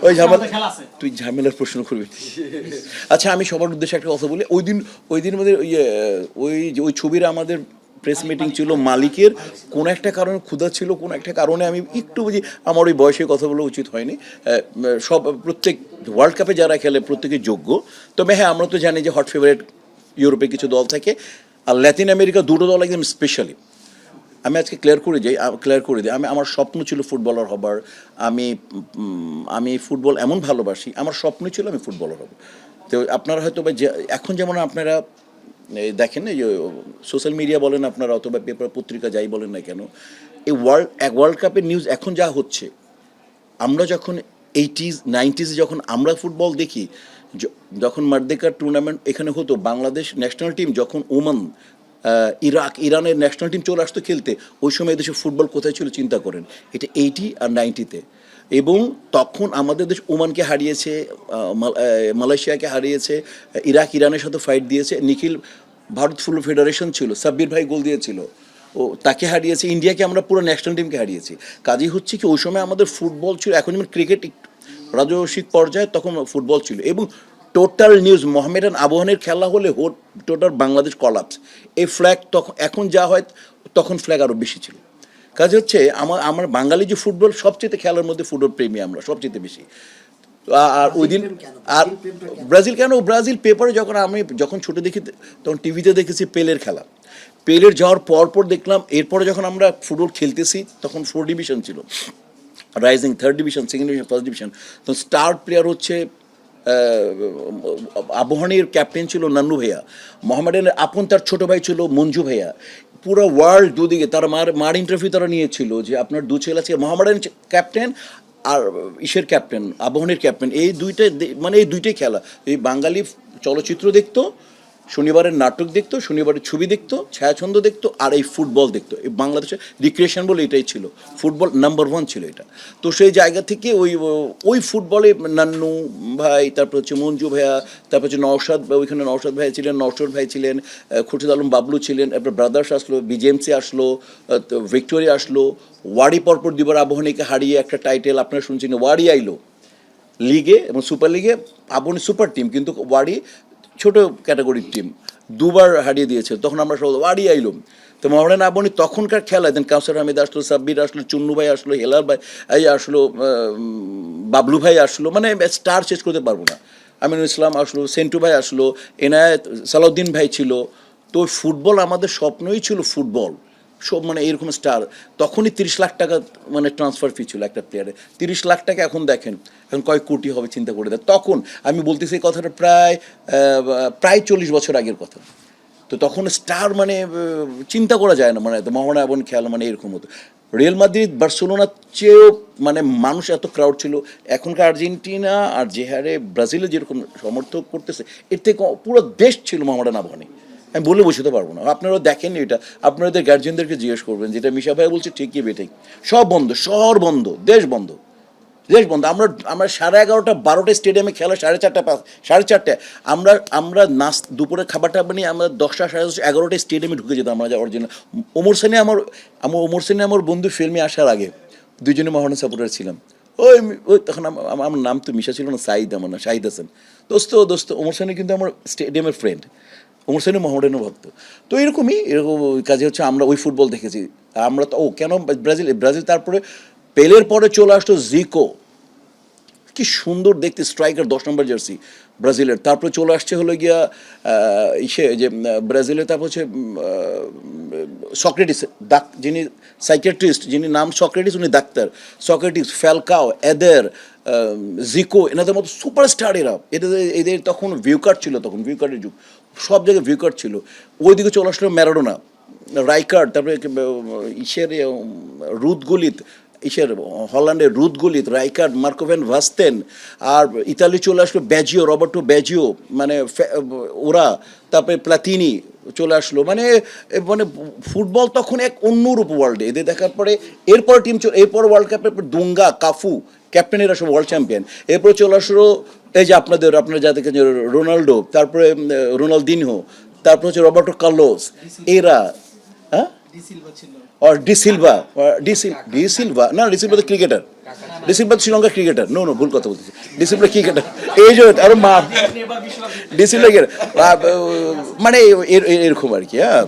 ওই ঝামেলা, তুই ঝামেলার প্রশ্ন করবি। আচ্ছা, আমি সবার উদ্দেশ্যে একটা কথা বলি। ওই দিন আমাদের ওই ছবির আমাদের প্রেস মিটিং ছিল মালিকের। কোনো একটা কারণে ক্ষুধা ছিল, কোনো একটা কারণে আমি একটু বুঝি, আমার ওই বয়সে কথা বলা উচিত হয়নি। সব প্রত্যেক ওয়ার্ল্ড কাপে যারা খেলে প্রত্যেকে যোগ্য। তবে হ্যাঁ, আমরা তো জানি যে হট ফেভারিট ইউরোপে কিছু দল থাকে, আর ল্যাতিন আমেরিকা দুটো দল একদম স্পেশালি। আমি আজকে ক্লিয়ার করে দিই, আমার স্বপ্ন ছিল ফুটবলার হবার। আমি ফুটবল এমন ভালোবাসি, আমার স্বপ্ন ছিল আমি ফুটবলার হব। তো আপনারা হয়তো বা এখন যেমন আপনারা দেখেন না, যে সোশ্যাল মিডিয়া বলেন আপনারা, অথবা পেপার পত্রিকা যাই বলেন না কেন, এই ওয়ার্ল্ড কাপের নিউজ এখন যা হচ্ছে, আমরা যখন 80s 90s যখন আমরা ফুটবল দেখি, যখন মার্দেকার টুর্নামেন্ট এখানে হতো, বাংলাদেশ ন্যাশনাল টিম যখন ওমান, ইরানের ন্যাশনাল টিম চলে আসতো খেলতে, ওই সময় এদেশে ফুটবল কোথায় ছিল চিন্তা করেন। এটা 80 আর 90-তে। এবং তখন আমাদের দেশ ওমানকে হারিয়েছে, মালয়েশিয়াকে হারিয়েছে, ইরানের সাথে ফাইট দিয়েছে। নিখিল ভারত ফুটবল ফেডারেশন ছিল, সাব্বির ভাই গোল দিয়েছিল, ও তাকে হারিয়েছে। ইন্ডিয়াকে আমরা পুরো ন্যাশনাল টিমকে হারিয়েছি। কাজেই হচ্ছে কি, ওই সময় আমাদের ফুটবল ছিল, এখন যেমন ক্রিকেট রাজস্বিক পর্যায়ে, তখন ফুটবল ছিল। এবং টোটাল নিউজ, মোহামেডান আবাহনীর খেলা হলে টোটাল বাংলাদেশ কলাপস। এই ফ্ল্যাগ তখন, এখন যা হয়, তখন ফ্ল্যাগ আরও বেশি ছিল। কাজে হচ্ছে আমার বাঙালি যে ফুটবল, সবচেয়ে খেলার মধ্যে ফুটবল প্রেমী আমরা সবচেয়ে বেশি। আর ওই দিন, আর ব্রাজিল পেপারে যখন ছোটো দেখি, তখন টিভিতে দেখেছি পেলের খেলা। পেলের যাওয়ার পর দেখলাম, এরপরে যখন আমরা ফুটবল খেলতেছি, তখন 4 ডিভিশন ছিল, rising 3rd division, 2nd division, 1st division. তো স্টার প্লেয়ার হচ্ছে আবাহনীর ক্যাপ্টেন ছিল নান্নু ভাইয়া, মোহামেডানের আপন তার ছোটো ভাই ছিল মঞ্জু ভাইয়া। পুরো ওয়ার্ল্ড দুদিকে তারা মার ইন্টারভিউ তারা নিয়েছিল, যে আপনার দু ছেলে আছে, মোহামেডান ক্যাপ্টেন আর ইসের ক্যাপ্টেন, আবাহনীর ক্যাপ্টেন। এই দুইটাই খেলা। এই বাঙালি চলচ্চিত্র দেখতো, শনিবারের নাটক দেখতো, শনিবারের ছবি দেখতো, ছায়াছন্দ দেখতো, আর এই ফুটবল দেখতো। এই বাংলাদেশের রিক্রিয়েশন বলে এটাই ছিল, ফুটবল নাম্বার 1 ছিল এটা। তো সেই জায়গা থেকে ওই ফুটবলে নান্নু ভাই, তারপর হচ্ছে মঞ্জু ভাইয়া, তারপর হচ্ছে নওশাদ, ওইখানে নওশাদ ভাই ছিলেন, নওশাদ ভাই ছিলেন, খুরশিদ আলম বাবলু ছিলেন, তারপর ব্রাদার্স আসলো, বিজেএমসি আসলো, ভিক্টোরিয়া আসলো। ওয়াড়ি পরপর দুবার আবাহনীকে হারিয়ে একটা টাইটেল আপনারা শুনছেন, ওয়াড়ি আইলো লিগে এবং সুপার লিগে। আবাহনী সুপার টিম, কিন্তু ওয়াড়ি ছোটো ক্যাটাগরির টিম, দুবার হারিয়ে দিয়েছে। তখন আমরা সব ওয়াড়ি আইলাম। তো মোহামেডান আবাহনী তখনকার খেলা, দেন কাউসার আহমেদ আসলো, সাব্বির আসলো, চুন্নু ভাই আসলো, হেলাল ভাই আসলো, বাবলু ভাই আসলো, মানে স্টার শেষ করতে পারবো না। আমিনুল ইসলাম আসলো, সেন্টু ভাই আসলো, এনায়েত, সালাউদ্দিন ভাই ছিল। তো ফুটবল আমাদের স্বপ্নই ছিল, ফুটবল সব মানে এরকম স্টার। তখনই 30 লাখ টাকা মানে ট্রান্সফার ফি ছিল একটা প্লেয়ারে। 30 লাখ টাকা এখন দেখেন, এখন কয়েক কোটি হবে চিন্তা করে দেয়। তখন আমি বলতেছি এই কথাটা প্রায় 40 বছর আগের কথা। তো তখন স্টার মানে চিন্তা করা যায় না, মানে মোহামেডান আবাহনী খেলা মানে এরকম হতো। রিয়াল মাদ্রিদ, বার্সেলোনার চেয়েও মানে মানুষ এত ক্রাউড ছিল। এখনকার আর্জেন্টিনা আর যে হারে ব্রাজিলে যেরকম সমর্থক করতেছে, এর থেকে পুরো দেশ ছিল মোহামেডান আবাহনী। আমি বলে বোঝাতে পারবো না, আপনারাও দেখেননি এটা, আপনাদের গার্জিয়ানদেরকে জিজ্ঞেস করবেন, যেটা মিশা ভাই বলছে ঠিকই বেঠিক। সব বন্ধ, শহর বন্ধ, দেশ বন্ধ। আমরা 11:30 12টা স্টেডিয়ামে খেলা, 4:30 আমরা দুপুরে খাবারটা বানিয়ে আমরা 10টা 10:30 11টা স্টেডিয়ামে ঢুকে যেতাম আমরা, যা অরিজিনাল। ওমর সানি আমার বন্ধু ফিল্মে আসার আগে দুজনে মোহামেডান সাপোর্টার ছিলাম। ওই তখন আমার নাম তো মিশা ছিল না, সাঈদ, আমার না শাহিদ হাসান। দোস্ত ওমর সানি কিন্তু আমার স্টেডিয়ামের ফ্রেন্ড, ওমর সানি মোহামেডানের ভক্ত। তো এরকম কাজে হচ্ছে আমরা ওই ফুটবল দেখেছি। আমরা তো কেন ব্রাজিল তারপরে পেলের পরে চলে আসতো জিকো, কি সুন্দর দেখতে স্ট্রাইকার, 10 নম্বর জার্সি ব্রাজিলের। তারপরে চলে আসছে হলো গিয়া যে ব্রাজিলের, তারপর হচ্ছে সক্রেটিস, যিনি সাইকিয়াট্রিস্ট, যিনি নাম সক্রেটিস, উনি ডাক্তার। সক্রেটিস, ফ্যালকাও, জিকো, এনাদের মতো সুপারস্টার এরা। এদের তখন ভিউ কার্ড ছিল, তখন ভিউ কার্ডের যুগ, সব জায়গায় ভিউ কার্ড ছিল। ওইদিকে চলে আসলো ম্যারাডোনা, রাইকার্ড, তারপরে রুদ গুলিত, হল্যান্ডের রুদ গুলিত, রাইকার্ড, মার্কো ভ্যান ভাস্তেন। আর ইতালি চলে আসলো রবার্টো ব্যাজিও, মানে ওরা, তারপরে প্লাতিনি চলে আসলো। মানে ফুটবল তখন এক অন্যরূপ ওয়ার্ল্ডে। এদের দেখার পরে এরপর এরপর ওয়ার্ল্ড কাপের দুঙ্গা, কাফু ক্যাপ্টেনেরা সব ওয়ার্ল্ড চ্যাম্পিয়ন। এরপর চলে আসলো এই যে আপনারা যা দেখেন রোনাল্ডো, তারপরে রোনালদিনহো, তারপর হচ্ছে রবার্টো কার্লোস, এরা, হ্যাঁ or ডি সিলভা না, ডি সিলভা তো ক্রিকেটার, ডি সিলভা তো শ্রীলঙ্কার ক্রিকেটার, নো ভুল কথা বলতেছি, ডি সিলভা ক্রিকেটার, এই যে আরো মা ডি সিলভা মানে এরকম আর কি, হ্যাঁ।